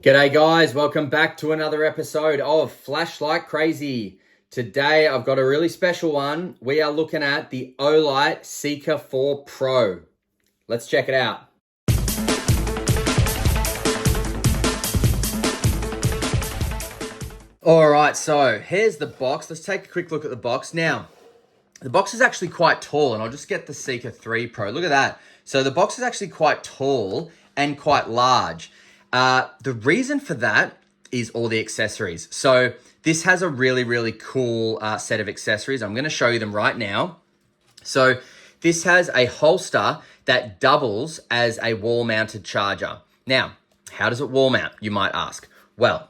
G'day guys, welcome back to another episode of Flashlight Crazy. Today I've got a really special one. We are looking at the Olight Seeker4 Pro. Let's check it out. Alright, so here's the box. Let's take a quick look at the box. Now, the box is actually quite tall, and I'll just get the Seeker3 Pro. Look at that. So the box is actually quite tall and quite large. The reason for that is all the accessories. So this has a really cool set of accessories. I'm going to show you them right now. So this has a holster that doubles as a wall-mounted charger. Now, how does it wall mount, you might ask? Well,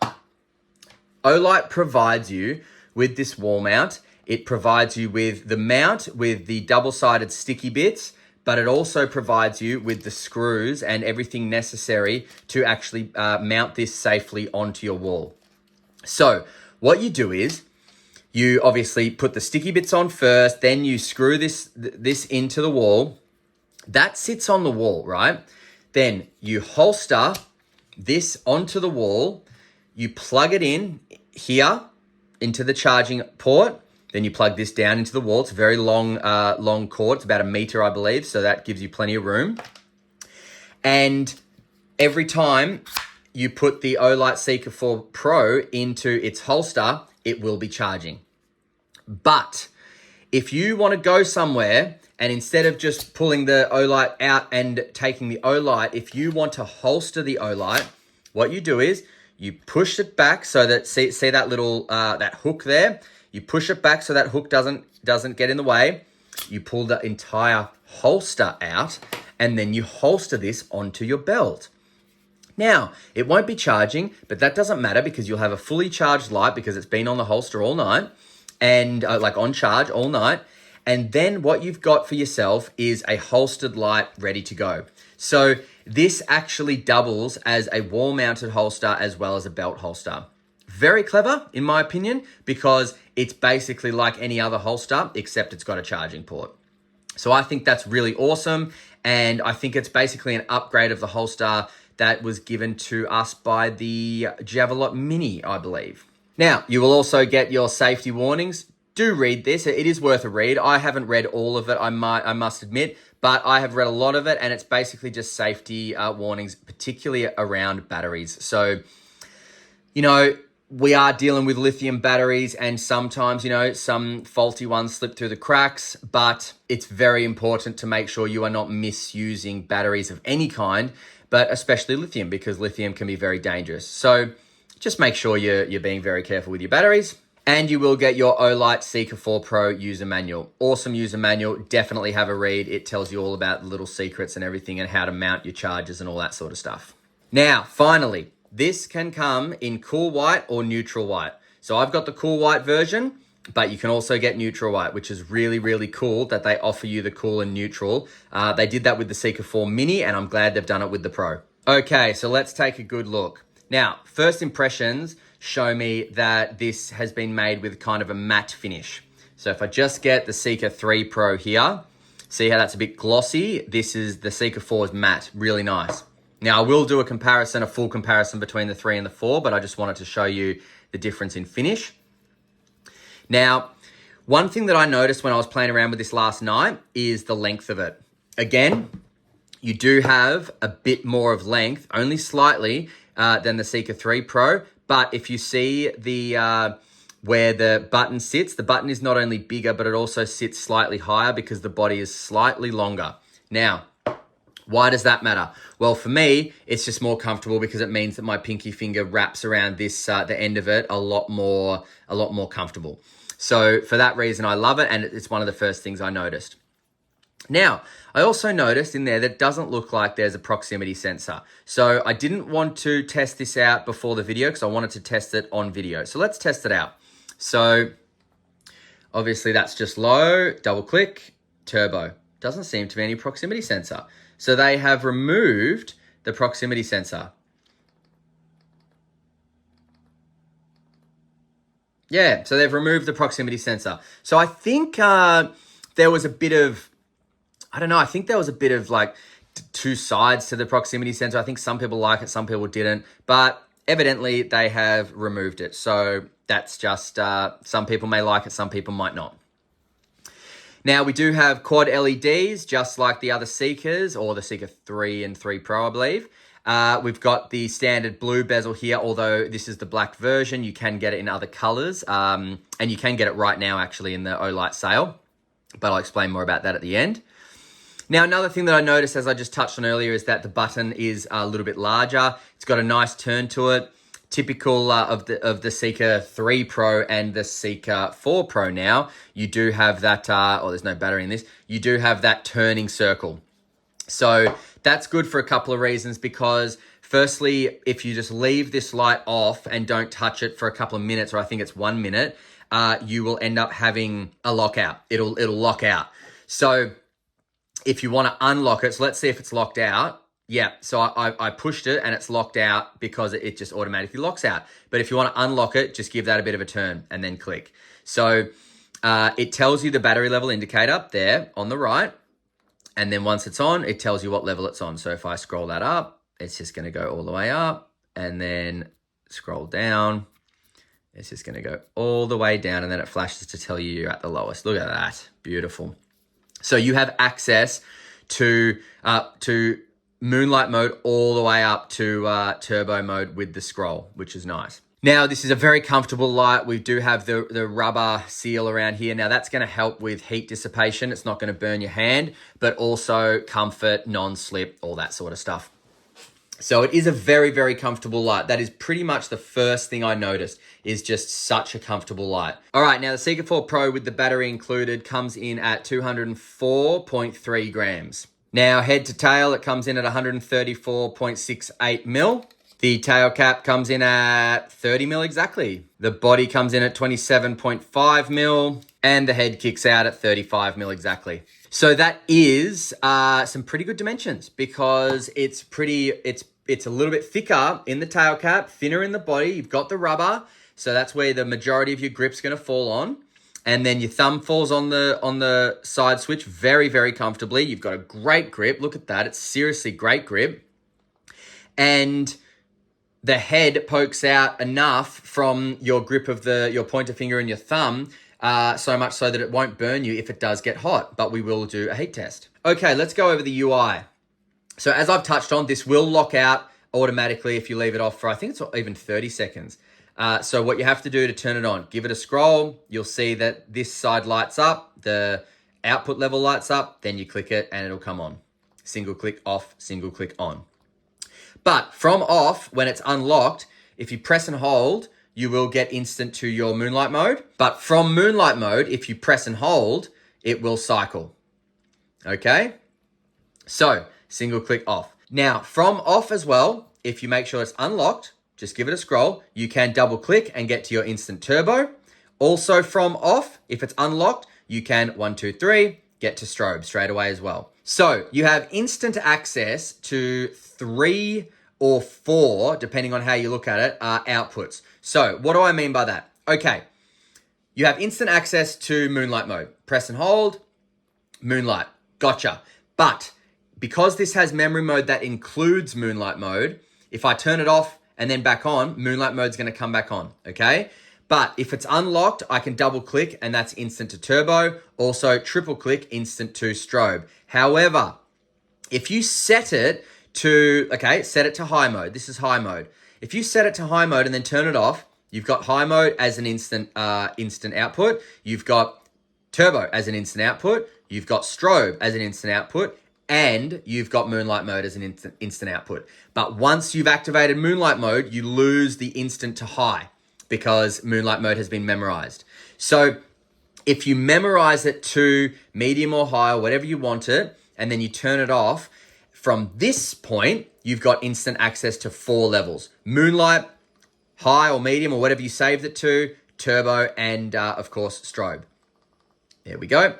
Olight provides you with this wall mount. It provides you with the mount with the double-sided sticky bits, but it also provides you with the screws and everything necessary to actually mount this safely onto your wall. So what you do is you obviously put the sticky bits on first, then you screw this into the wall. That sits on the wall, right? Then you holster this onto the wall. You plug it in here into the charging port. Then you plug this down into the wall. It's a very long cord. It's about 1 meter, I believe. So that gives you plenty of room. And every time you put the Olight Seeker4 Pro into its holster, it will be charging. But if you want to go somewhere and instead of just pulling the Olight out and taking the Olight, if you want to holster the Olight, what you do is you push it back so that, see that little, that hook there? You push it back so that hook doesn't get in the way. You pull the entire holster out, and then you holster this onto your belt. Now, it won't be charging, but that doesn't matter because you'll have a fully charged light because it's been on the holster all night and like on charge all night. And then what you've got for yourself is a holstered light ready to go. So this actually doubles as a wall-mounted holster as well as a belt holster. Very clever, in my opinion, because it's basically like any other holster, except it's got a charging port. So I think that's really awesome, and I think it's basically an upgrade of the holster that was given to us by the Javelot Mini, I believe. Now, you will also get your safety warnings. Do read this. It is worth a read. I haven't read all of it, I must admit, but I have read a lot of it, and it's basically just safety warnings, particularly around batteries. So, you know, we are dealing with lithium batteries, and sometimes, you know, some faulty ones slip through the cracks, but it's very important to make sure you are not misusing batteries of any kind, but especially lithium, because lithium can be very dangerous. So just make sure you're being very careful with your batteries, and you will get your Olight Seeker4 Pro user manual. Awesome user manual. Definitely have a read. It tells you all about the little secrets and everything and how to mount your chargers and all that sort of stuff. Now, finally, this can come in cool white or neutral white. So I've got the cool white version, but you can also get neutral white, which is really cool that they offer you the cool and neutral. They did that with the Seeker4 Mini, and I'm glad they've done it with the Pro. Okay, so let's take a good look. Now, first impressions show me that this has been made with kind of a matte finish. So if I just get the Seeker3 Pro here, see how that's a bit glossy? This is the Seeker4's matte, really nice. Now, I will do a full comparison between the 3 and the 4, but I just wanted to show you the difference in finish. Now, one thing that I noticed when I was playing around with this last night is the length of it. Again, you do have a bit more of length, only slightly, than the Seeker3 Pro, but if you see the where the button sits, the button is not only bigger, but it also sits slightly higher because the body is slightly longer. Now, why does that matter? Well, for me, it's just more comfortable because it means that my pinky finger wraps around this, the end of it a lot more comfortable. So for that reason, I love it, and it's one of the first things I noticed. Now, I also noticed in there that it doesn't look like there's a proximity sensor. So I didn't want to test this out before the video because I wanted to test it on video. So let's test it out. So obviously that's just low, double click, turbo. Doesn't seem to be any proximity sensor. So they have removed the proximity sensor. Yeah, so they've removed the proximity sensor. So I think there was a bit of, I think there was a bit of like two sides to the proximity sensor. I think some people like it, some people didn't. But evidently they have removed it. So that's just, some people may like it, some people might not. Now we do have quad LEDs, just like the other Seekers, or the Seeker 3 and 3 Pro, I believe. We've got the standard blue bezel here, although this is the black version. You can get it in other colors, and you can get it right now, actually, in the Olight sale. But I'll explain more about that at the end. Now, another thing that I noticed, as I just touched on earlier, is that the button is a little bit larger. It's got a nice turn to it. Typical of the Seeker 3 Pro and the Seeker 4 Pro now, you do have that, there's no battery in this, you do have that turning circle. So that's good for a couple of reasons, because firstly, if you just leave this light off and don't touch it for a couple of minutes, or I think it's 1 minute, you will end up having a lockout. It'll lock out. So if you want to unlock it, so let's see if it's locked out. Yeah, so I pushed it and it's locked out because it just automatically locks out. But if you want to unlock it, just give that a bit of a turn and then click. So it tells you the battery level indicator there on the right. And then once it's on, it tells you what level it's on. So if I scroll that up, it's just going to go all the way up, and then scroll down. It's just going to go all the way down, and then it flashes to tell you you're at the lowest. Look at that. Beautiful. So you have access to moonlight mode all the way up to turbo mode with the scroll, which is nice. Now, this is a very comfortable light. We do have the rubber seal around here. Now, that's going to help with heat dissipation. It's not going to burn your hand, but also comfort, non-slip, all that sort of stuff. So it is a very, very comfortable light. That is pretty much the first thing I noticed, is just such a comfortable light. All right, now the Seeker 4 Pro with the battery included comes in at 204.3 grams. Now, head to tail, it comes in at 134.68 mil. The tail cap comes in at 30 mil exactly. The body comes in at 27.5 mil, and the head kicks out at 35 mil exactly. So that is some pretty good dimensions, because it's a little bit thicker in the tail cap, thinner in the body. You've got the rubber, so that's where the majority of your grip's going to fall on. And then your thumb falls on the side switch very, very comfortably. You've got a great grip. Look at that. It's seriously great grip. And the head pokes out enough from your grip of your pointer finger and your thumb, so much so that it won't burn you if it does get hot, but we will do a heat test. Okay, let's go over the UI. So as I've touched on, this will lock out automatically if you leave it off for, I think it's even 30 seconds. So what you have to do to turn it on, give it a scroll. You'll see that this side lights up, the output level lights up, then you click it and it'll come on. Single click off, single click on. But from off, when it's unlocked, if you press and hold, you will get instant to your moonlight mode. But from moonlight mode, if you press and hold, it will cycle. Okay? So, single click off. Now, from off as well, if you make sure it's unlocked, just give it a scroll. You can double click and get to your instant turbo. Also from off, if it's unlocked, you can 1, 2, 3, get to strobe straight away as well. So you have instant access to 3 or 4, depending on how you look at it, outputs. So what do I mean by that? Okay, you have instant access to moonlight mode. Press and hold, moonlight, gotcha. But because this has memory mode that includes moonlight mode, if I turn it off and then back on, moonlight mode's gonna come back on, okay? But if it's unlocked, I can double click and that's instant to turbo. Also triple click, instant to strobe. However, if you set it to, set it to high mode. This is high mode. If you set it to high mode and then turn it off, you've got high mode as an instant output. You've got turbo as an instant output. You've got strobe as an instant output. And you've got moonlight mode as an instant output. But once you've activated moonlight mode, you lose the instant to high because moonlight mode has been memorized. So if you memorize it to medium or high or whatever you want it, and then you turn it off, from this point, you've got instant access to 4 levels. Moonlight, high or medium or whatever you saved it to, turbo, and of course, strobe. There we go.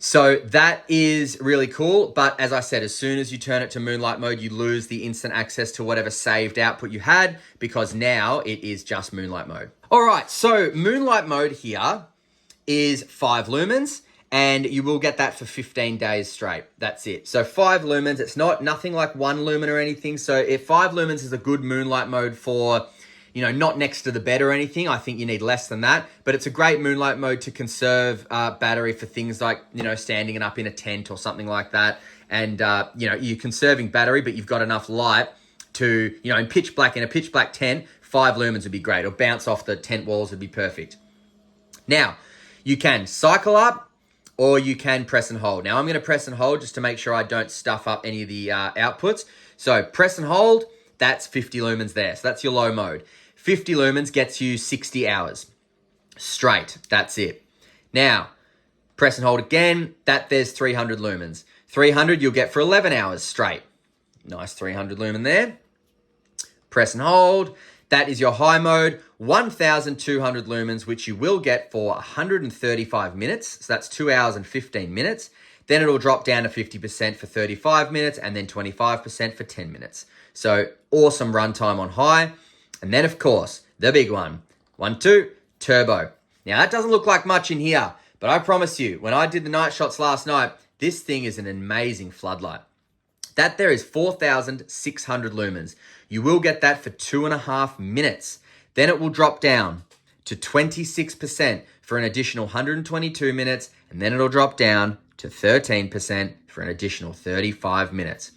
So that is really cool. But as I said, as soon as you turn it to moonlight mode, you lose the instant access to whatever saved output you had because now it is just moonlight mode. All right, so moonlight mode here is 5 lumens and you will get that for 15 days straight. That's it. So 5 lumens. It's nothing like 1 lumen or anything. So if 5 lumens is a good moonlight mode for, not next to the bed or anything, I think you need less than that. But it's a great moonlight mode to conserve battery for things like, standing it up in a tent or something like that. And, you're conserving battery, but you've got enough light to, in a pitch black tent, 5 lumens would be great, or bounce off the tent walls would be perfect. Now, you can cycle up or you can press and hold. Now, I'm going to press and hold just to make sure I don't stuff up any of the outputs. So press and hold, that's 50 lumens there. So that's your low mode. 50 lumens gets you 60 hours straight. That's it. Now, press and hold again, there's 300 lumens. 300 you'll get for 11 hours straight. Nice 300 lumen there. Press and hold. That is your high mode, 1,200 lumens, which you will get for 135 minutes. So that's 2 hours and 15 minutes. Then it'll drop down to 50% for 35 minutes and then 25% for 10 minutes. So awesome runtime on high. And then, of course, the big one, 2, turbo. Now, that doesn't look like much in here, but I promise you, when I did the night shots last night, this thing is an amazing floodlight. That there is 4,600 lumens. You will get that for 2.5 minutes. Then it will drop down to 26% for an additional 122 minutes, and then it'll drop down to 13% for an additional 35 minutes.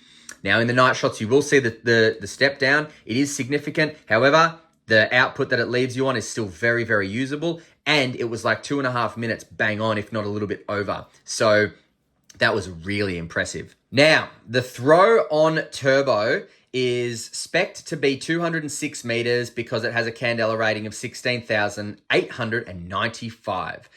Now, in the night shots, you will see the step down. It is significant. However, the output that it leaves you on is still very, very usable, and it was like 2.5 minutes bang on, if not a little bit over. So that was really impressive. Now, the throw on turbo is spec'd to be 206 meters because it has a candela rating of 16,895.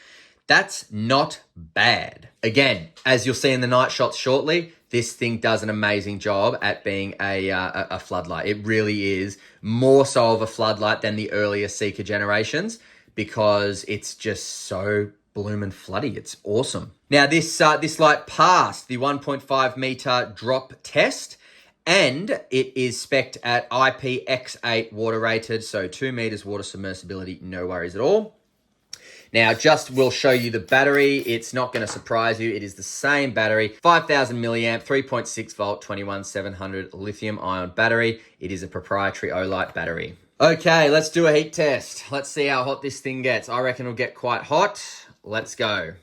That's not bad. Again, as you'll see in the night shots shortly, this thing does an amazing job at being a floodlight. It really is more so of a floodlight than the earlier Seeker generations because it's just so bloomin' floody. It's awesome. Now, this light passed the 1.5 meter drop test, and it is spec'd at IPX8 water rated, so 2 meters water submersibility, no worries at all. Now, just will show you the battery. It's not going to surprise you. It is the same battery, 5,000 milliamp, 3.6 volt, 21700 lithium ion battery. It is a proprietary Olight battery. Okay, let's do a heat test. Let's see how hot this thing gets. I reckon it'll get quite hot. Let's go.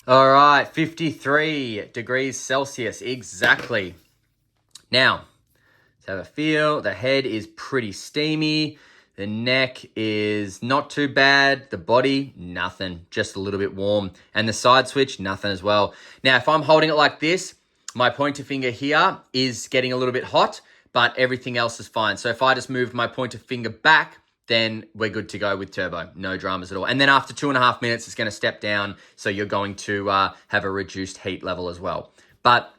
All right, 53 degrees Celsius, exactly. Now, let's have a feel. The head is pretty steamy. The neck is not too bad. The body, nothing, just a little bit warm. And the side switch, nothing as well. Now, if I'm holding it like this, my pointer finger here is getting a little bit hot, but everything else is fine. So if I just move my pointer finger back, then we're good to go with turbo. No dramas at all. And then after 2.5 minutes, it's going to step down. So you're going to have a reduced heat level as well. But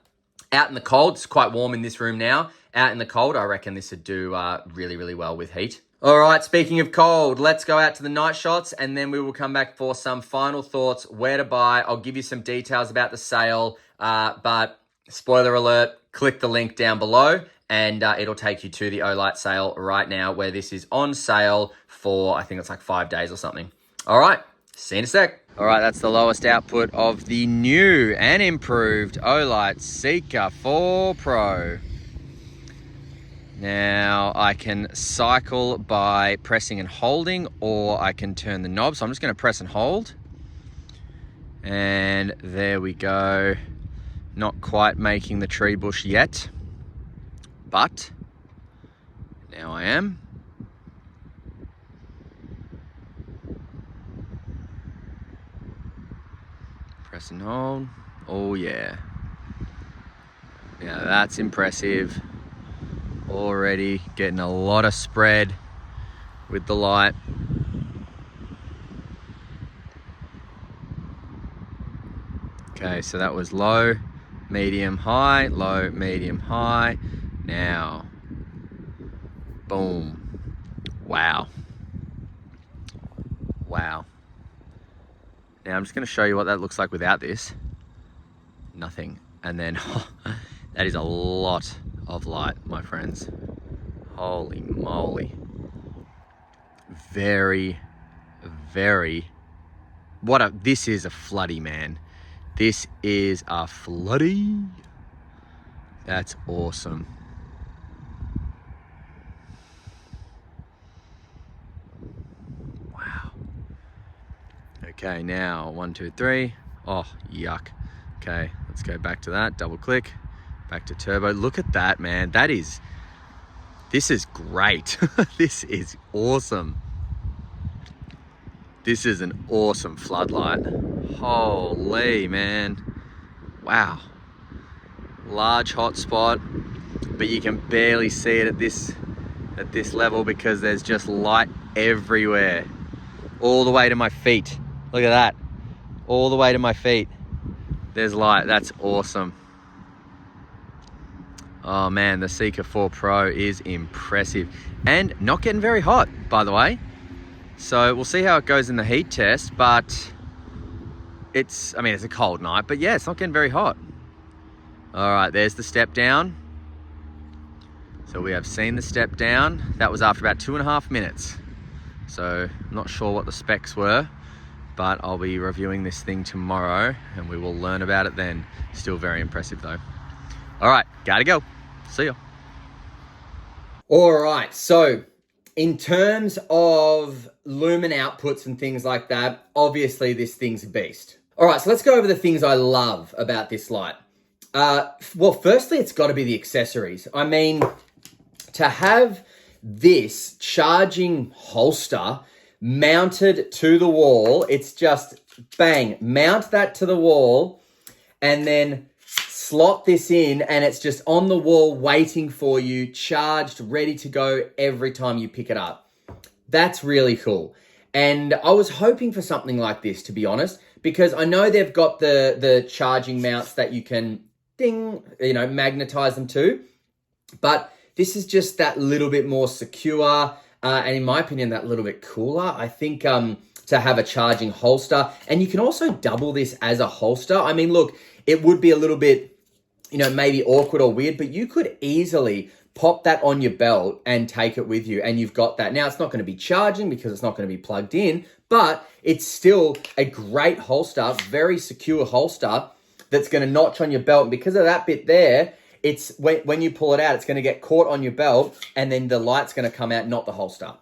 out in the cold, it's quite warm in this room now. Out in the cold, I reckon this would do really, really well with heat. All right, speaking of cold, let's go out to the night shots and then we will come back for some final thoughts, where to buy. I'll give you some details about the sale, but spoiler alert, click the link down below and it'll take you to the Olight sale right now where this is on sale for, I think it's like 5 days or something. All right, see you in a sec. All right, that's the lowest output of the new and improved Olight Seeker4 Pro. Now, I can cycle by pressing and holding, or I can turn the knob. So I'm just going to press and hold. And there we go. Not quite making the tree bush yet, but now I am. Press and hold. Oh yeah. Now that's impressive. Already getting a lot of spread with the light. Okay, so that was low, medium, high, low, medium, high. Now, boom. Wow. Wow. Now I'm just going to show you what that looks like without this. Nothing. And then that is a lot of light, my friends. Holy moly. Very, very This is a floody, man. This is a floody. That's awesome. Wow. Okay, now 1, 2, 3. Oh, yuck. Okay, let's go back to that. Double click. Back to turbo. Look at that, man. This is great. This is awesome. This is an awesome floodlight. Holy, man. Wow. Large hotspot, but you can barely see it at this level because there's just light everywhere. All the way to my feet. Look at that. All the way to my feet. There's light. That's awesome. Oh man, the Seeker4 Pro is impressive and not getting very hot, by the way. So we'll see how it goes in the heat test, but it's a cold night, but yeah, it's not getting very hot. All right, there's the step down. So we have seen the step down. That was after about 2.5 minutes. So I'm not sure what the specs were, but I'll be reviewing this thing tomorrow and we will learn about it then. Still very impressive though. All right, gotta go. See ya. All right, so in terms of lumen outputs and things like that, obviously this thing's a beast. All right, so let's go over the things I love about this light. Well, firstly, it's got to be the accessories. I mean, to have this charging holster mounted to the wall, it's just bang, mount that to the wall and then slot this in and it's just on the wall waiting for you, charged, ready to go every time you pick it up. That's really cool. And I was hoping for something like this, to be honest, because I know they've got the charging mounts that you can magnetize them to, but this is just that little bit more secure, and in my opinion, that little bit cooler. I think to have a charging holster, and you can also double this as a holster. I mean, look, it would be a little bit, maybe awkward or weird, but you could easily pop that on your belt and take it with you, and you've got that. Now, it's not going to be charging because it's not going to be plugged in, but it's still a great holster, very secure holster that's going to notch on your belt. And because of that bit there, it's when you pull it out, it's going to get caught on your belt and then the light's going to come out, not the holster.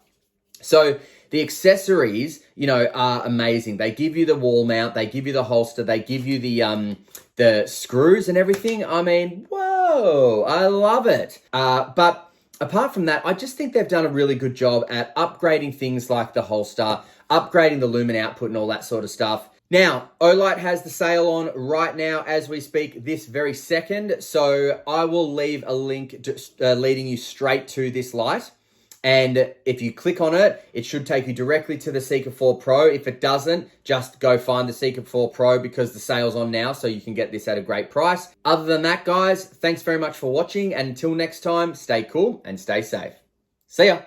So the accessories, are amazing. They give you the wall mount, they give you the holster, they give you the screws and everything. I mean, whoa, I love it. But apart from that, I just think they've done a really good job at upgrading things like the holster, upgrading the lumen output and all that sort of stuff. Now, Olight has the sale on right now as we speak this very second. So I will leave a link leading you straight to this light. And if you click on it, it should take you directly to the Seeker4 Pro. If it doesn't, just go find the Seeker4 Pro because the sale's on now, so you can get this at a great price. Other than that, guys, thanks very much for watching. And until next time, stay cool and stay safe. See ya.